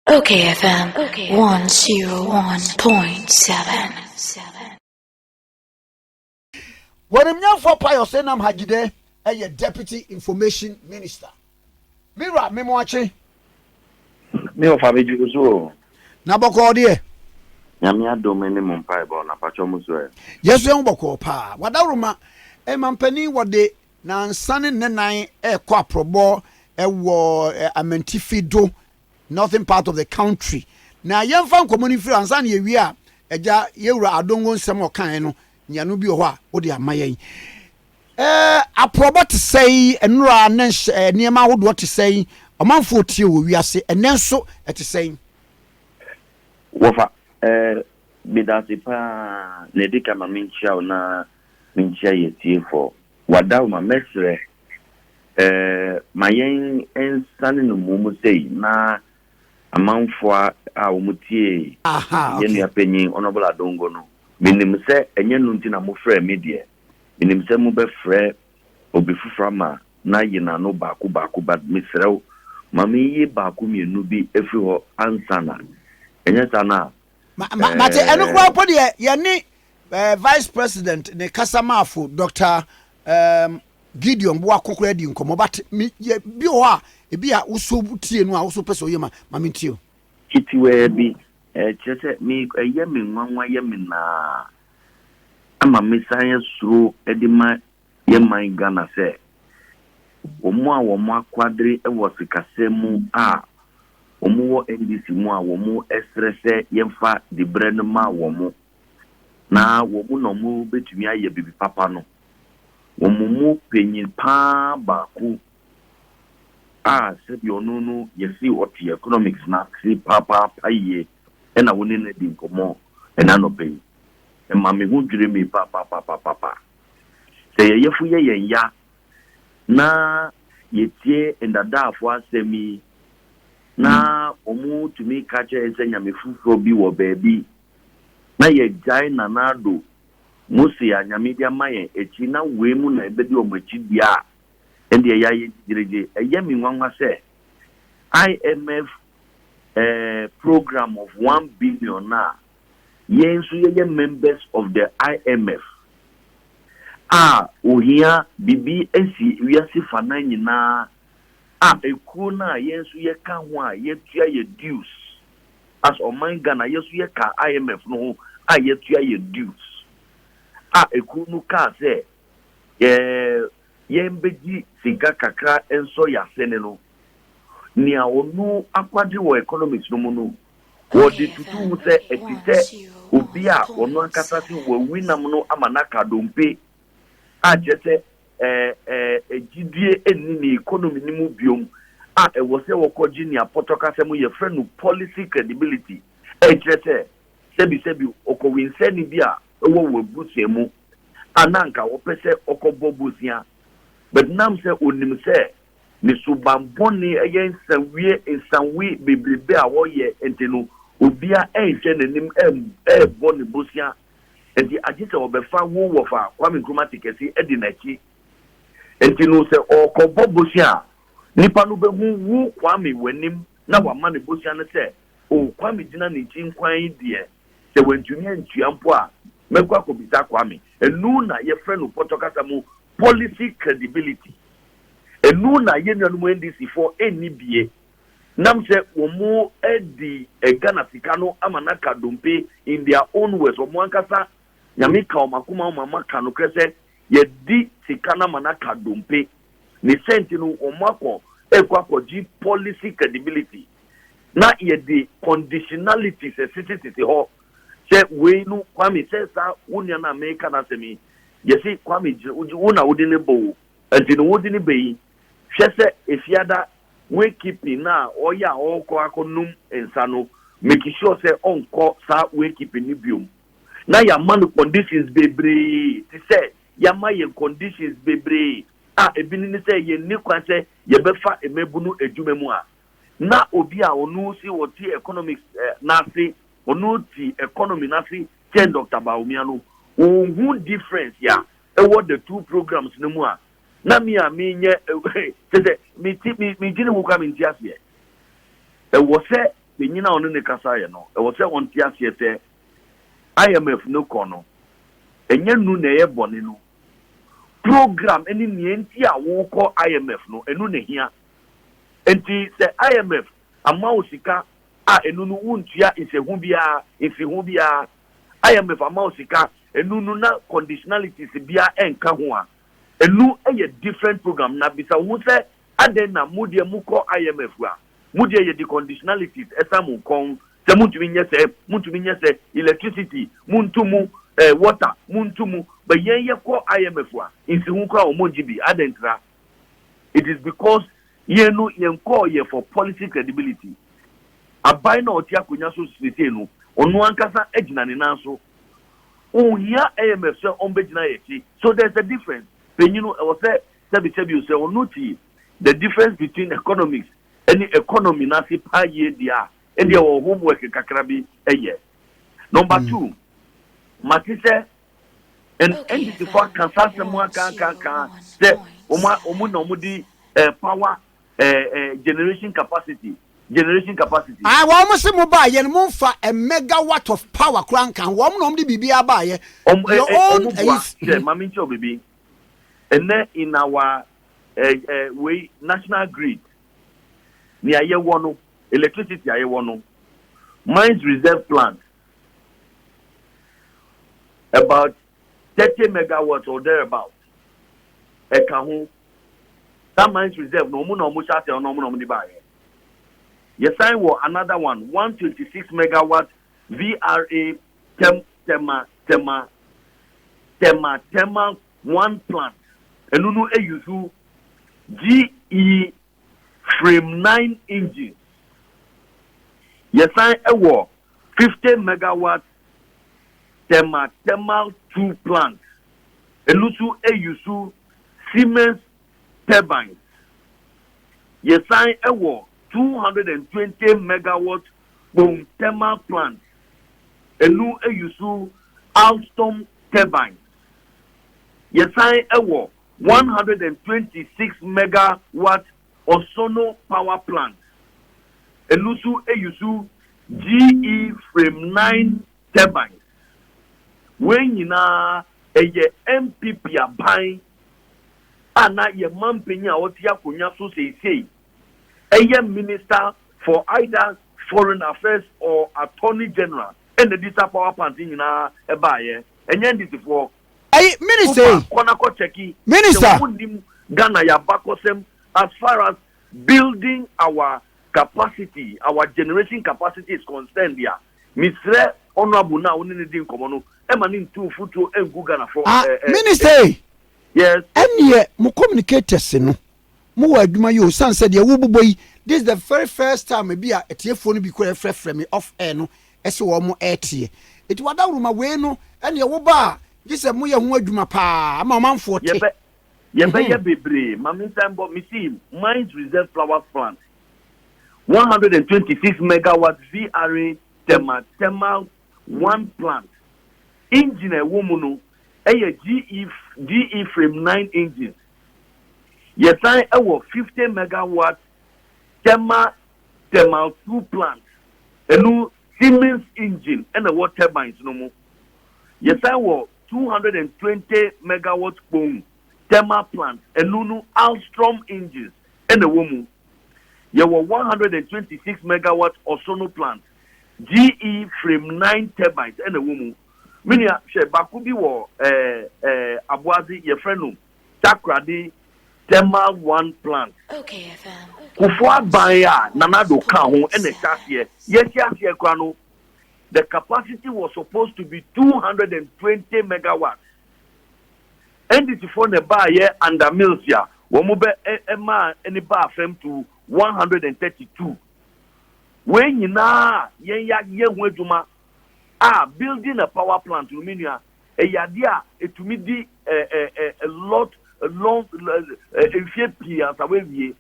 Okay, FM 101.7. When I'm for Pius Enam Hajide, a deputy information minister. Mira, me watching. Me of Fabi Juso. Naboko dear. Yamia domene mumpai bon, a pachomuswe. Yes, young Boko pa. Wadaruma, a mampeni what de nan sunny nenai a quaprobo, a war a mentifido, northern part of the country. Now, young fan community friends, and ye we are a ja yura adongo some more kind. Nyanubi owa odi amaye aproba to say enra nens niema wodo to say omanfo tie wo wiase enenso to say Wofa bidasi pa nedika maminchia na minchia yetie for wadaw ma mesre mayen ensane no mumu sei na amanfo a omutie yenu apenyin honorable adongo no minim se enye nunti na mo frɛ media minim se mo be frɛ obi fufra ma na yina no baako ba misrew mami yi baako mienu bi efri ho ansana enye sana mate eno kwa po de ye ni vice president ne kasamafo Dr. Gideon Boa kokora di nkomo but bi ho a ebi a uso tie no a uso pese oyema mami ntio kitiwe bi chese mi yemi nwanwa yemi na ama mesanya suro edima yema Ghana se omo a wo mo akwadre e wo sikasemu a omo wo NDC mu a wo mo esrese yemfa de brand ma wo mo na wo mo no mo betumi aye bibi papa no wo mo penyin pa baako se bi onunu yesi oti economics na si papa paye ena woni na di nkomo ena no pay e ma me hu dwire mi papa se yefu ye yenya na yetie endadafo asemi na omu tumi kache ensenya mefufuro bi wo baabi na ye jai na nado musi ya nyamidia maye echi na wemu na ebedi omachi dia ende ya ye jireje eyemi nwanwa se IMF program of 1 billion na yensu ye members of the IMF ohia bibi esi wiase fana nyina eku na yensu ye ka ho a yetua ye dues as oman Ghana yesu ye ka IMF no ho yetua ye dues eku nu ka se yembeji siga kakra enso ya sene no ni a onu akwade wo economics no mu no wo di tutu se etite obi a onu akasa ti wo winam no amanaka dompe jete ejidie enni economy ni mu biom wo se wo koji ni apotoka se mu ye friend policy credibility jete sebi okowinse ni bia wo busie mu ananka wo pese okobo busia but nam se onim se ni subamboni ayen sanwi bebrebe a wo ye entenu obia enche nanim boni busia enti agise obefa wo wofa Kwame Nkrumah tikesi edi nachi entinu se okobo busia nipa no behu wu Kwame wanim na wama ne busia ne se Kwame gina ne chinkwan die se wantumi antuampo a mekwa kobisa Kwame enu na ye friend no potokasa mu policy credibility enu na ye nanu mu NDC for NBA nam se omo edi Ghana sikano amanaka dompe in their own words omo ankasa nyamika omakuma mama kanu krese ye di sikana manaka dompe ni sentinu omo akọ ekwakoji policy credibility na ye di conditionality se city ho se we nu Kwame se sa unia na America na semi yesi Kwame una wodine bo enti no wodine beyi hwese efiada we keeping na oya okọ akonum ensano make sure say onko sa we keeping ni biom na ya man conditions bebre ti say ya maye conditions bebre ebini ni say ye ni kwan say ye befa emebunu edwumemu a na obi a onu si woti economics na si onu ti economy na si ten Dr. Bawumia who difference ya what the two programs no mu a na me a me nye say me jini wo kwa me ntiase was say penyina ono ne kasa ye no e wo se on ti ase te IMF no kono enye nu na ye bone no program eni nienti a wo ko IMF no enu ne hia enti se IMF ama osika a enu no wuntua insehu bia infihu bia IMF ama osika enu no na conditionalities bia enka ho a enu eye different program na bisa wo se aden na mudie muko IMF a mudie ye the conditionalities esamu kon se muntumi nyese electricity muntumu water muntumu but ye ko IMF a insihu kwa omonjibi adentra it is because ye no yenko ye for policy credibility abai na otia kunya so sisi no onu ankasa ejina ne nanso ohia IMF so ombejina yechi so there's a difference penyinu e wo say sebi you say onuti the difference between economics and economy na si pa ye dia e dia wo homework kakra bi eye number 2 matise and entity for cancer mo kan say omu na omudi power generation capacity ah wo mo se mo ba ye mo fa a megawatt of power kran kan wo mo no mo di bibia ba ye your own mami cho bibi and in our we national grid ni aye wono electricity aye wono mines reserve plant about 30 megawatts or thereabout ekahu that mines reserve no mo chate no mo di ba ye yes I will another one 126 megawatt VRA tema one plant enunu eyusu GE frame 9 engines yes I will 50 megawatt tema 2 plants enusu eyusu Siemens turbines yes I will 220 megawatt boom thermal plant enu eyusu Alstom turbines yes I 126 megawatt Osono power plant enusu eyusu GE frame 9 turbines when yina eye MPP aban ana ye mampenya otia konya so sei minister for either foreign affairs or attorney general and the data power plant in na ebaye enye nditi for minister kona ko cheki minister Ghana ya bakosem as far as building our capacity, our generation capacity is concerned there misre honorable na oni din komono e mani ntu futu engu Ghana for minister yes enye mo communicators no mo wa adwuma yo san said ye wo boboyi this is the very first time e bia etiefo no bi ko refrefre me off air no ese wo mo etie eti wada ruma we no ene ye wo ba gise mo ye ho adwuma pa ama manfo te ye bebre mami sambo misi mines reserve flowers plant 126 megawatt VRA thermal one plant engine woman GE frame 9 engines yes I 50 megawatt thermal 2 plant enu Siemens engine and the water turbines no more yes I 220 megawatt boom thermal plant enu Alstom engines and the woman you 126 megawatt Osono plant GE frame 9 turbines and the woman minia she bakubi wo Abuazi ye friend Takradi thermal 1 plant Okay, FM. Kufwa baya nanado ka ho ene chase ye kwa no the capacity was supposed to be 220 megawatts and it for the bar ye under mills ya wo mo be ema any bar fem to 132 when nyina ye hu adwuma building a power plant luminia yade a etumi di a long efie as awie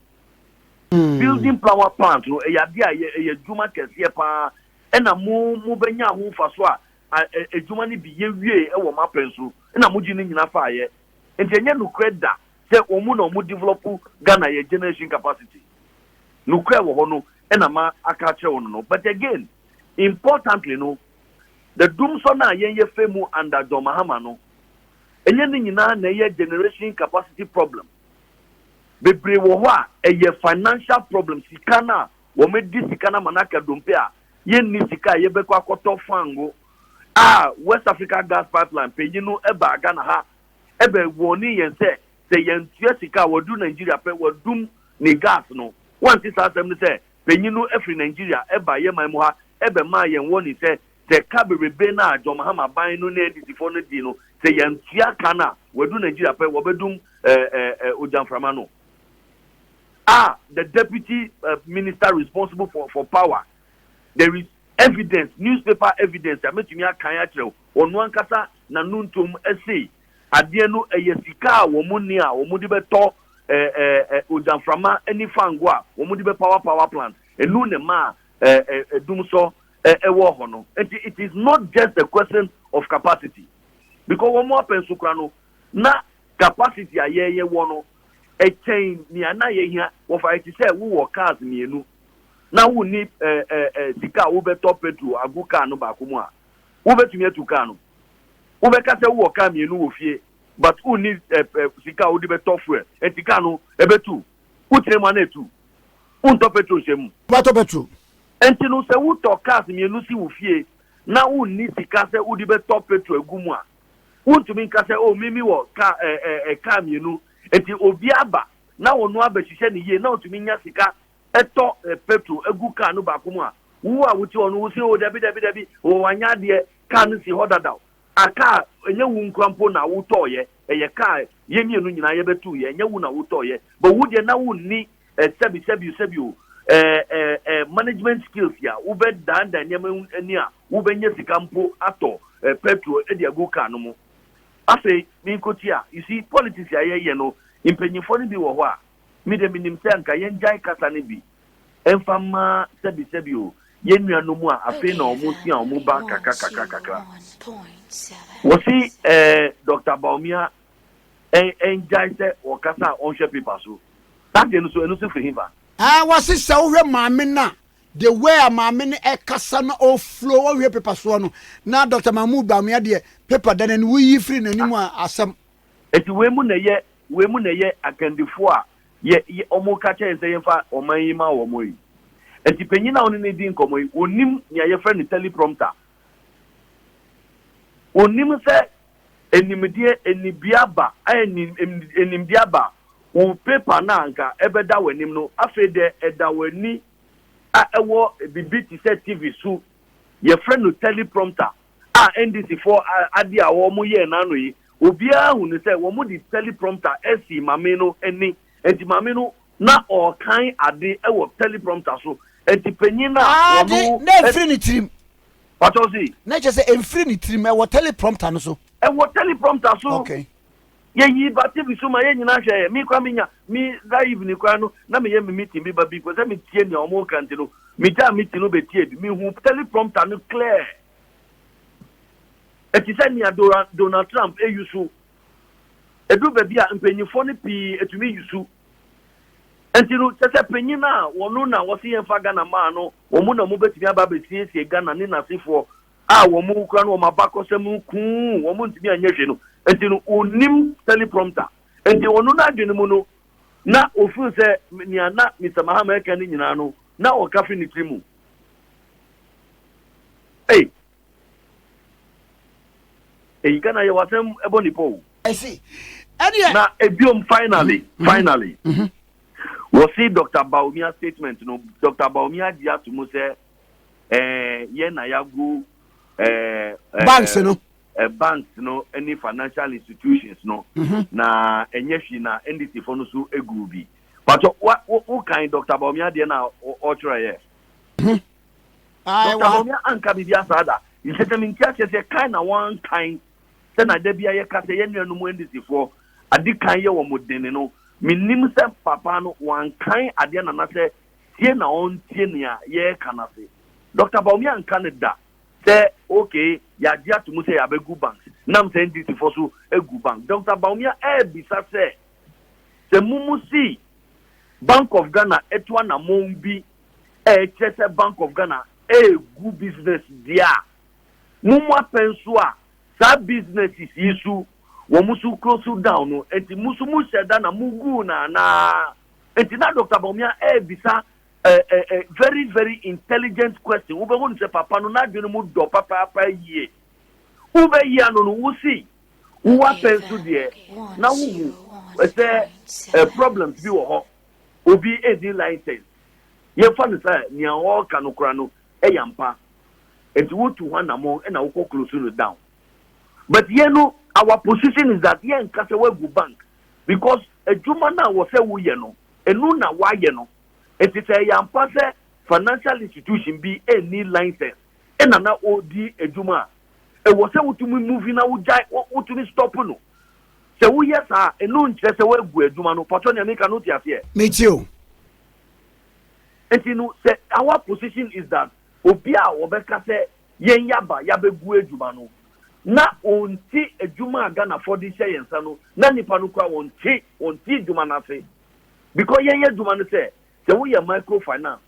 building power plant no yade a ye adwuma kese pa na mo benya ho fa so a adwuma ni bi ye wie e wo mapenso na mo gi ni nyina fa ye entenye no kreda se omu na omu develop Ghana ye generation capacity no kre wo ho no enama akache ono no. But again, importantly no, the doom so na yen ye femu under John Mahama no. Enye ni nyina na ye generation capacity problem. Bebre wo ho a eye financial problem sika na wo me di sika na manaka dompe a ye ni sika ye bekwa akoto fango West Africa Gas Pipeline penyi no eba Ghana ha ebe woni yen se yen tua sika wo du Nigeria pe wo dum ni gas no one thing asem ni se penyi no efri Nigeria eba ye man mu ha ebe ma yen woni se ka berebe na John Mahama ban no na edifo no di no se yen tua kana wo du Nigeria pe wo bedum Ojamframa no the deputy minister responsible for power. There is evidence, newspaper evidence. I met you kan ya kire onu ankasa na nuntum essay. Ade no eyesika wo munia wo mudi beto Ojamframa any fangwa wo mudi be power plant. Enu ne ma dum so ewo ho no. It is not just a question of capacity. Because one more pensukra no na capacity ayeye wo no a chain ni ana ye hia wo fa ti say wo cars mienu na wo ni sika wo beto petrol agu car no ba ko mu a wo betumi atu car no wo be ka say wo car mienu wo fie but wo ni sika wo di beto fuel tika no ebetu wo tire ma na etu wo to petrol shemu beto petrol enti no say wo to cars mienu si wo fie na wo ni sika say wo di beto petrol agu mu a wo tumi ka say o mimi wo car mienu eti obi aba na wonu aba hihye ne ye na otumi nya sika eto petrol egu car no ba komu a wo a wuti onu wo si o dabi o wanya de car no si hodada aka enye wu nkrampo na wo toye eye car ye mienu nyina ye betu ye enye wu na wo toye but wo de na wo ni sebi o management skills ya wo be danda nyema ani a wo be nya sika mpo ato petrol e de egu car no mu Afe minkotia you see politics ya no impenyifo ni bi wo ho a mi de minim se anka yen jai kasa ne bi emfama sebi o yen nuano mu a afe na omo si a omo ba kaka wo si Dr. Baumia en jai se o kasa on share paper so that dey no so free him ba wo si se wo hwe maame na the way a maame ne kasa na o flow wo hwe paper so no na Dr. Mahmoud Baumia de paper dan no yi free na nimu asem eti we mu na ye akandifo a ye omo ka che nse yemfa oman yi ma wo moyi eti penyina oni ne di nkomo yi onim nya ye friend teleprompter onim se enimdie enibiaba enimdiaba o paper na anka ebeda wanim no afede eda wani a ewo bibiti se TV su ye friend teleprompter NDC for adi a wo mo ye na no yi obia hu ne se wo mo di teleprompter esi mame no eni enti mame no na o kan ade e wo teleprompter so enti panyin na wo na free ni trim what was it na je say free ni trim e wo teleprompter no so teleprompter so okay ye yi ba TV so ma ye nyina hwe mi kwa minya mi that evening kwa no na me ye me meeting bi ba bi ko se me tie ni o mo kan ti no mi ta meeting no be tie bi mi hu teleprompter no clear. Eti se ni Donald Trump yusu edu baby a mpenyifo ne pi etumi yusu enti no se penyin na wono na wo se yemfa Ghana ma no wo mu na mu betimi aba betiesie Ghana ne nasefo a wo mu kura no wo mabakosem ku wo mu ntimi anyehwe no enti no onim teleprompter enti wono na adwene mu no na ofu se ni ana Mr. Mahama eka ni nyina no na o kafe ni trimu you can hear what I'm ebony po. I see. Now, finally, we'll see Dr. Baumia's statement. You know, Dr. Baumia just to say, na yagu banks, banks, any financial institutions, na enyeshi na NDC for no so egubi. But what kind Dr. Baumia dey na or try Dr. Baumia anka bibia sada. You say me ntia say kind na one kind. Then I debia ye kase ye nua no mu ndisi fo ade kan ye wo modene no minim se papa no wan kan ade na na se tie na on tie nia ye kana se Dr. Baumia nka ne da say okay ya dia to mu say ya begu bank nam se ndisi fo so egu bank Dr. Baumia bisa se mumu si Bank of Ghana etwa na mombi Chester Bank of Ghana good business there. Mumwa pensua sa businesses yisu wo musu close down no enti musu mu sheda na mugu na enti na Dr. Bawumia bisa very very intelligent question. Ube won se papa no na dwene mu do papa yie. Ube yi ano no wo see wo pensu de na wo say problems bi wo ho obi edi license ye fa no say nia wo ka no kura no yampa enti wo to one among na wo close no down but you know our position is that ye nka say we go bank because ejuma na wo say wo ye no enu na wa ye no enti say yampa say financial institution bi any license ena na odi ejuma e wo say wo to move na wo jai wo to stop no say wo yes ah enu nche say we go ejuma no pato na make no tia fear me too. And you know, say our position is that Obia Obeka say yen yaba yabegu ejuma no. Na onti ejuma Ghana for this year yensa no. Na nipa no kwa onti ejuma na say. Because yen ejuma no say we are microfinance.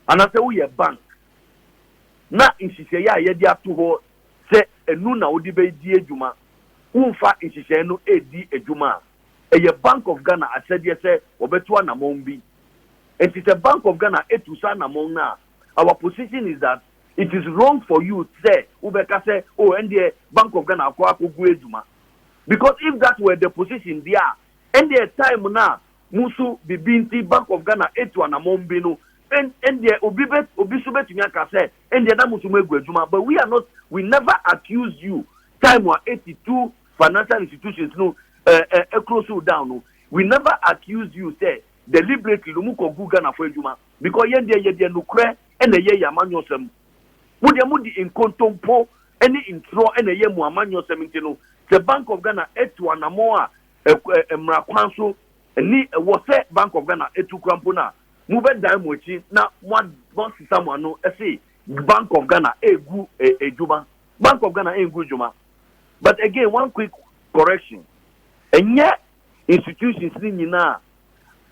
And I say we are bank. Na insise ya yedi ato ho say enu na odi be di ejuma. Unfa insise no edi ejuma. Eye Bank of Ghana asedi say obeto na mombi. It is a Bank of Ghana etusan among now. Our position is that it is wrong for you to say, Ubeka say, oh, and the Bank of Ghana because if that were the position there, and the time now, Musu Bibinti Bank of Ghana etu among bino, and the obisubet nyaka say, and the Namusume Gwejuma, but we never accuse you. Time were 82 financial institutions no close down. No. We never accuse you say deliberately lumuko Ghana for ejuma because ye no kre and the ye amanyosem mudi in kontompo any intro and the ye mu amanyosem intino the Bank of Ghana etu anamoa mrakwanso ni wo se Bank of Ghana etu krampo na move dan mochi na one system no say Bank of Ghana egu ejuma Bank of Ghana egu ejuma but again one quick correction enye institutions ni nyina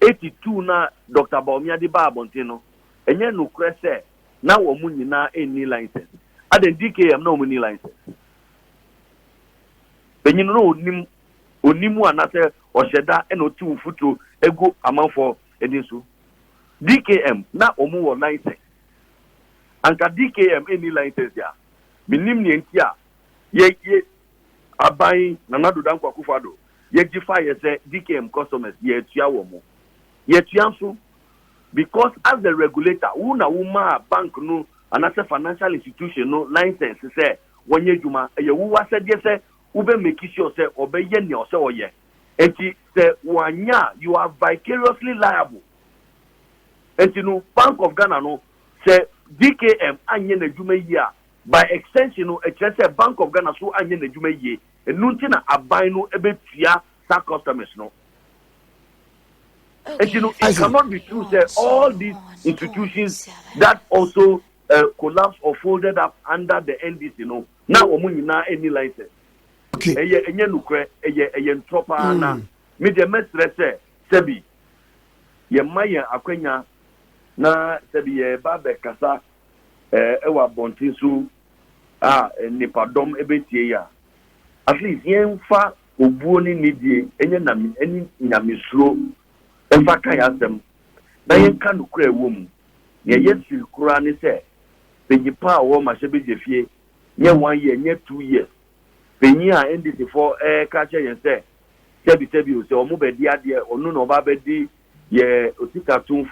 82 na Dr. Bawumia de ba abontino enye no krese na wo mu nyina any license aden DKM na wo ni license benyin no onimu anase osheda e no tu futo ego amanfo edinso DKM na omu wo license anka DKM any license ya minim ne ntia ye abai na nadu dankwa kufado ye gifa ye say DKM customers ye tua wo mo yet so because as the regulator who na woman bank no and as a financial institution no license say when you juma ye wo said yes say ube make sure say obey ne o say oye enti say wanya you are vicariously liable enti no Bank of Ghana no say DKM anye na juma yi by extension no e say Bank of Ghana so anye na juma yi enu na aban no ebetua sa customers no. And you know, it cannot be true that all these institutions that also collapsed or folded up under the NDC, you know, now omunina any license. Okay. Enye nukwe, eye ntropa na. Me de mestre se, sebi, ye maya akwenya na sebi ye babe kasa ewa bontinsu nipadom ebetie ya. At least yen fa obuoni nidie enye nyamisro emfa kan yasem na yen kan kura ewom ye yesi kura ni se penyipa wo ma hye bejefie nye 1 year nye 2 years penyi a NDC for ka che yen se sebi o se omo be di ade onu no ba be di ye otika tun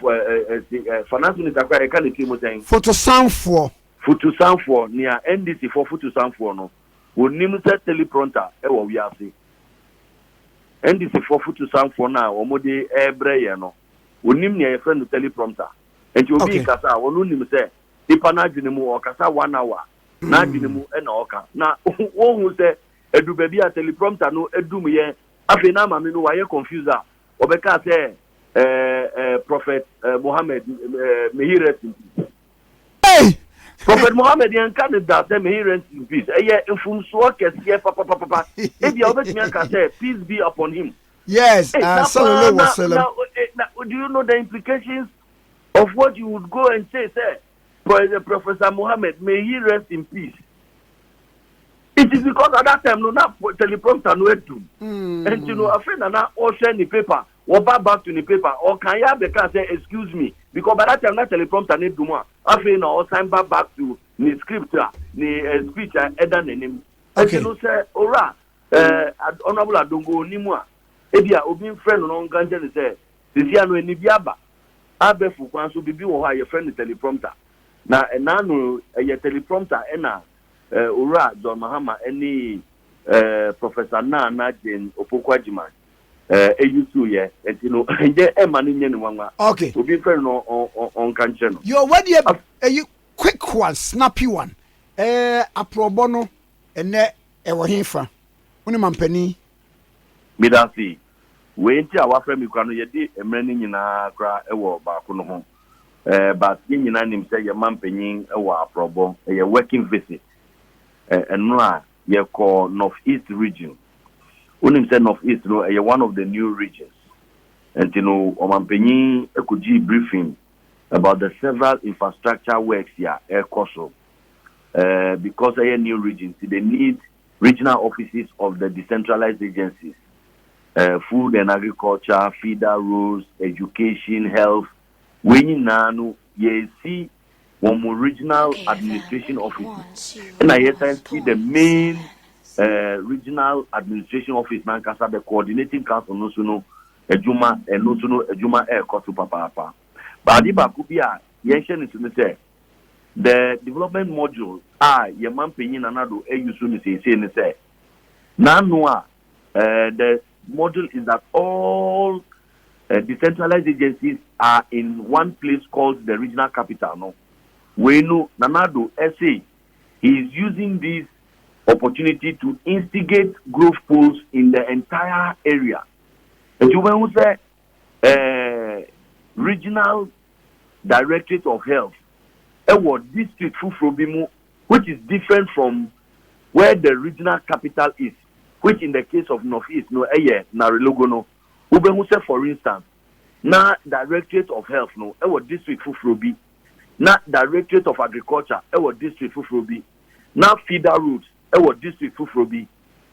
finance minister kwa e kan ti mo ten photo sanfo ni a NDC for photo sanfo no onim se teleprompter e wo wiase NDC for foot to sound for now, or mode ebre no. Unim near a friend to teleprompter. And you will be Kasa, or Unim say, Ipanajinimu or Kasa 1 hour, Najinimu and Oka. Now, one who say, Edu baby a teleprompter no Edumie, Afina Mamino, why you confuse her? Obeka say, Prophet Muhammad Mehiret. Hey! Prophet Muhammad yan Canada say may he rest in peace. Infum so kesiye papa. If you always can say peace be upon him. Yes, sallallahu alaihi wasallam. Now, do you know the implications of what you would go and say, Professor Mohammed, may he rest in peace. It is because at that time, no, not teleprompter, no, and you know, a friend and I all send the paper, or back to the paper, or can you have the car say, excuse me, because by that time, that teleprompter need to more. I feel all time back to the script, the speech, and then and you know, say, ora, honorable Adongo, Nimua, Edia, Obin friend, on Ganjan, say, this year, no, any biaba. Abefu kwanso bibi wo ha ye friend teleprompter na enanu ye teleprompter ena ora John Mahama eni Professor Nana Jane Opokwajima eyusu ye etino nje e manu nye ni wanwa okay obi friend no on kanche no your wadi a quick one snappy one aprobo no ene ewo hinfa woni mampani midasi we nti awa fra mi kwa no ye di emrani nyina kra ewo baako no ho but nyina nim say ye mampanyin ewo aprobo ye working visit eno a ye call Northeast region unim say Northeast no ye one of the new regions and you know mampanyin ekoji briefing about the several infrastructure works here ekoso because a new region they need regional offices of the decentralized agencies. Food and agriculture, feeder roads, education, health. When you know, you see one more regional administration office. And I see the main regional administration office, Nankasa, the coordinating council, no suno, Ejuma, and no suno, Ejuma, Kosu Papa. But the Bakubia, Yenshan is to say, the development module, Yaman Pinin Anado, Eyusuni say, Nanua, the model is that all decentralized agencies are in one place called the regional capital. No, Wenu Nanado SA is using this opportunity to instigate growth pools in the entire area. And you will say regional directorate of health, district Fufrobimu, which is different from where the regional capital is. Which in the case of Northeast, no, Narilogo, no, Ubemuse, for instance, na Directorate of Health, no, district Fufrobi, na Directorate of Agriculture, district Fufrobi, na feeder routes, district Fufrobi.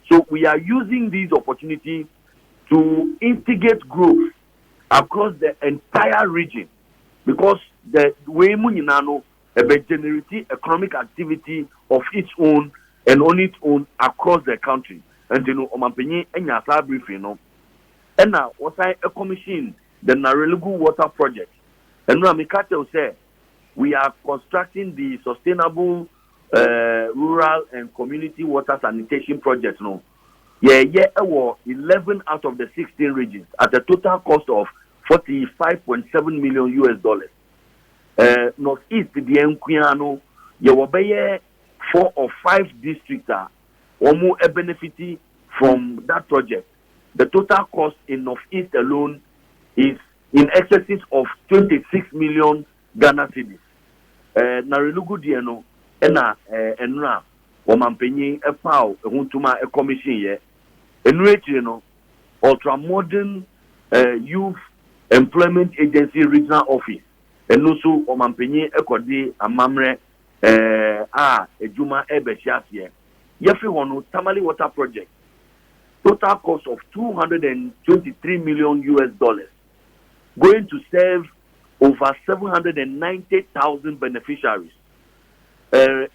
So we are using these opportunities to instigate growth across the entire region because the way Muninano generate economic activity of its own and on its own across the country. And you know, Omampeni enya sa briefing no. And now, what I commission the Narelugu Water Project. And now, Mikate say we are constructing the sustainable rural and community water sanitation project. No, 11 out of the 16 regions at a total cost of $45.7 million. Northeast, the Enquiano, ye 4 or 5 districts are. Omo benefiting from that project. The total cost in Northeast alone is in excess of 26 million Ghana cedis. Narilugu dieno ena enra omampenyi epao huntuma e commission ye. Enrechi no ultra modern youth employment agency regional office. Enusu omampenyi ekodi amamre ejuma ebeshiasie. Yefi Wonu Tamale Water Project, total cost of $223 million, going to serve over 790,000 beneficiaries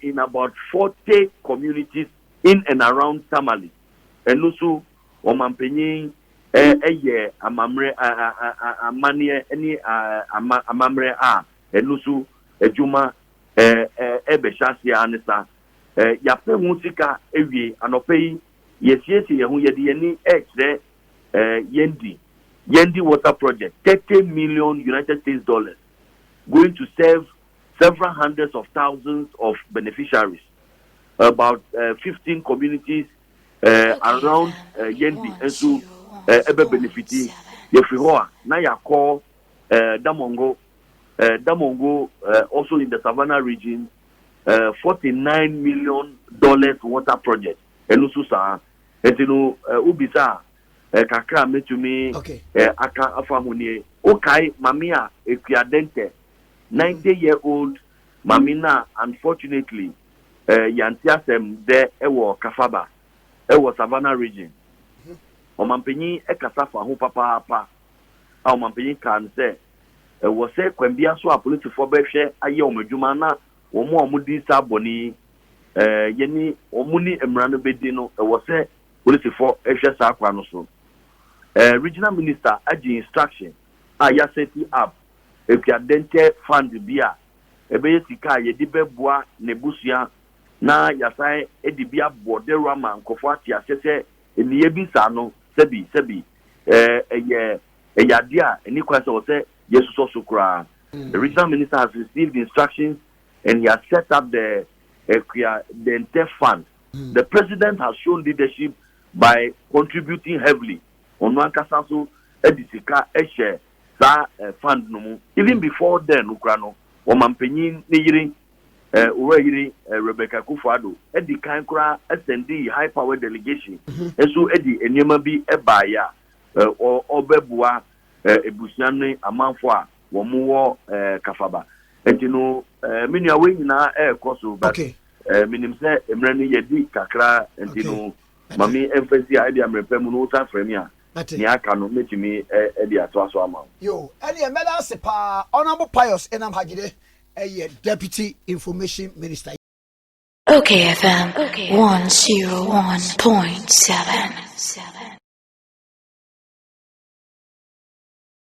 in about 40 communities in and around Tamale. And also, Omampenyi, Amamre, Amanie, any Amamre, and also, Ejuma, Ebeshasia, Anessa. Yape musika ewie anopai yesiesi yehu yedi yendi water project $30 million United States dollars going to serve several hundreds of thousands of beneficiaries about 15 communities around yendi and so ebe benefiti yefihoa na yakọ Damongo also in the Savannah region $49 million water project. Enusu sa etino ubisa kakra metumi aka afahunie. Okay, mamia ekuadente 90-year-old Mamina, unfortunately, Yantiasem there, Ewo Kafaba, Ewo Savannah region. Omampeni Ekasafa, who papa, Omampeni can say, was say, Quembia so a political beshe, Ayom Jumana, Omo Mudi Saboni, Yeni, Omuni Emrano Bedino, was say, political Esha Saquanoso. Regional Minister, Aji instruction, Aya seti up, if you dente fund bia, Ebe Sika, Yedibe Nebusia, na Yasai, Edibia Borderama, Kofati, Assesse, in the Ebisano. Sebi yadia any question was say yes so kra. The regional minister has received instructions and he has set up the inter fund. The president has shown leadership by contributing heavily on one kasaso edisika eshe sa fund no. Even before then ukrano o mampenyin ne yiri Urayiri Rebecca Kufado, Eddie Kankra, SND, high power delegation, and so Eddie Enyama be Ebaya or Obebua, Ebusiane, Amanfwa, Wamuo, Kafaba. And you know, many are waiting now, Koso, but minim say, Emrani Yedi, Kakra, and you know, Mammy, emphasis idea, Repemuno, Fremia. Nia cannot make me Eddie Atwaso amount. Yo, and the medal sepa, honorable pious, and I'm Hagide. A Deputy Information Minister. Okay, FM 101.7.